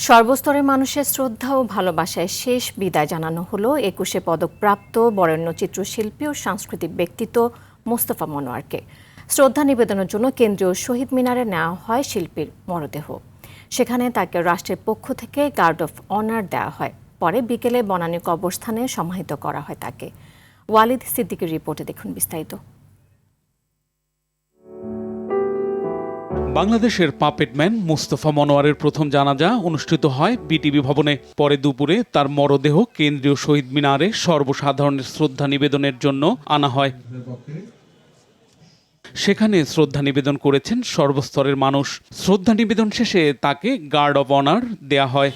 সর্বস্তরের মানুষের শ্রদ্ধা ও ভালোবাসায় শেষ বিদায় জানানো হলো 21শে পদকপ্রাপ্ত বরেণ্য চিত্রশিল্পী ও সাংস্কৃতিক ব্যক্তিত্ব মোস্তফা মনোয়ারকে। শ্রদ্ধা নিবেদনের জন্য কেন্দ্রীয় শহীদ মিনারে নেওয়া হয় শিল্পীর মরদেহ। সেখানে তাকে রাষ্ট্রের পক্ষ থেকে গার্ড অফ অনার দেওয়া হয়। পরে বিকেলে বনানী কবরস্থানে সমাহিত করা হয় তাকে। ওয়ালিদ সিদ্দিকীর রিপোর্টে দেখুন বিস্তারিত। বাংলাদেশের পাপেট ম্যান মোস্তফা মনোয়ারের প্রথম জানাজা অনুষ্ঠিত হয় বিটিভি ভবনে। পরে দুপুরে তার মরদেহ কেন্দ্রীয় শহীদ মিনারে সর্বসাধারণের শ্রদ্ধা নিবেদনের জন্য আনা হয়। সেখানে শ্রদ্ধা নিবেদন করেছেন সর্বস্তরের মানুষ। শ্রদ্ধা নিবেদন শেষে তাকে গার্ড অব অনার দেয়া হয়।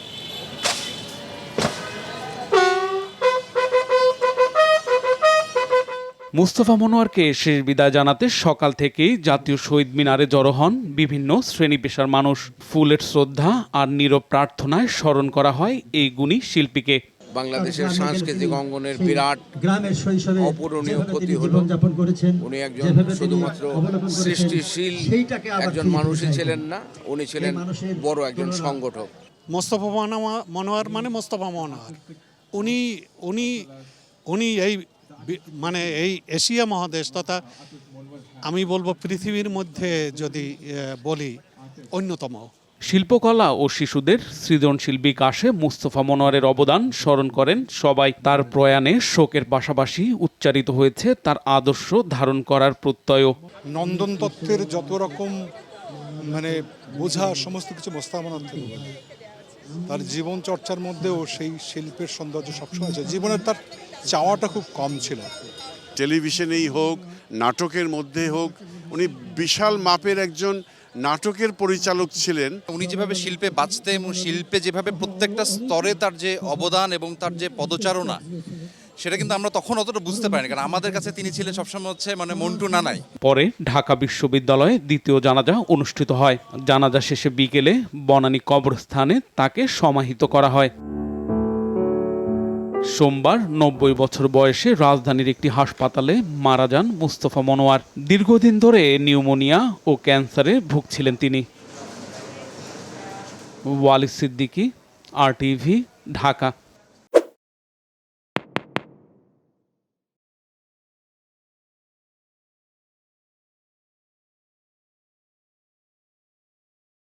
মোস্তফা মনোয়ারকে শেষ বিদায় জানাতে সকাল থেকেই জাতীয় শহীদ মিনারে জড়ো হন বিভিন্ন শ্রেণী পেশার মানুষ। ফুলের শ্রদ্ধা আর নীরব প্রার্থনায় স্মরণ করা হয় এই গুণী শিল্পীকে। বাংলাদেশের সাংস্কৃতিক অঙ্গনের বিরাট অপূরণীয় ক্ষতি হল। উনি একজন শুধুমাত্র সৃষ্টিশীল একজন মানুষই ছিলেন না, উনি ছিলেন বড় একজন সংগঠক। মোস্তফা মনোয়ার মানে মোস্তফা মনোয়ার। উনি এই এশিয়া মহাদেশ তথা আমি বলবো পৃথিবীর মধ্যে যদি বলি অন্যতম। শিল্পকলা ও শিশুদের সৃজনশীল বিকাশে মোস্তফা মনোয়ারের অবদান স্মরণ করেন সবাই। তার প্রয়াণে শোকের পাশাপাশি উচ্চারিত হয়েছে তার আদর্শ ধারণ করার প্রত্যয়। নন্দন তত্ত্বের যত রকম বোঝা সমস্ত কিছু মোস্তফা মনোয়ার থেকে বলে। তার জীবন চর্চার মধ্যেও সেই শিল্পের সৌন্দর্য সবসময় আছে। জীবনের তার চাওয়াটা খুব কম ছিল। টেলিভিশনেই হোক, নাটকের মধ্যে হোক, উনি বিশাল মাপের একজন নাটকের পরিচালক ছিলেন। উনি যেভাবে শিল্পে বাঁচতেন এবং শিল্পে যেভাবে প্রত্যেকটা স্তরে তার যে অবদান এবং তার যে পদচারণা, সেটা কিন্তু আমরা তখন অতটা বুঝতে পারিনি, কারণ আমাদের কাছে তিনি ছিলেন সবসময় মন্টু নানাই। পরে ঢাকা বিশ্ববিদ্যালয়ে দ্বিতীয় জানাজা অনুষ্ঠিত হয়। জানাজা শেষে বিকেলে বনানী কবরস্থানে তাকে সমাহিত করা হয়। সোমবার 90 বছর বয়সে রাজধানীর একটি হাসপাতালে মারা যান মোস্তফা মনোয়ার। দীর্ঘদিন ধরে নিউমোনিয়া ও ক্যান্সারে ভুগছিলেন তিনি। ওয়ালিদ সিদ্দিকী, RTV, ঢাকা।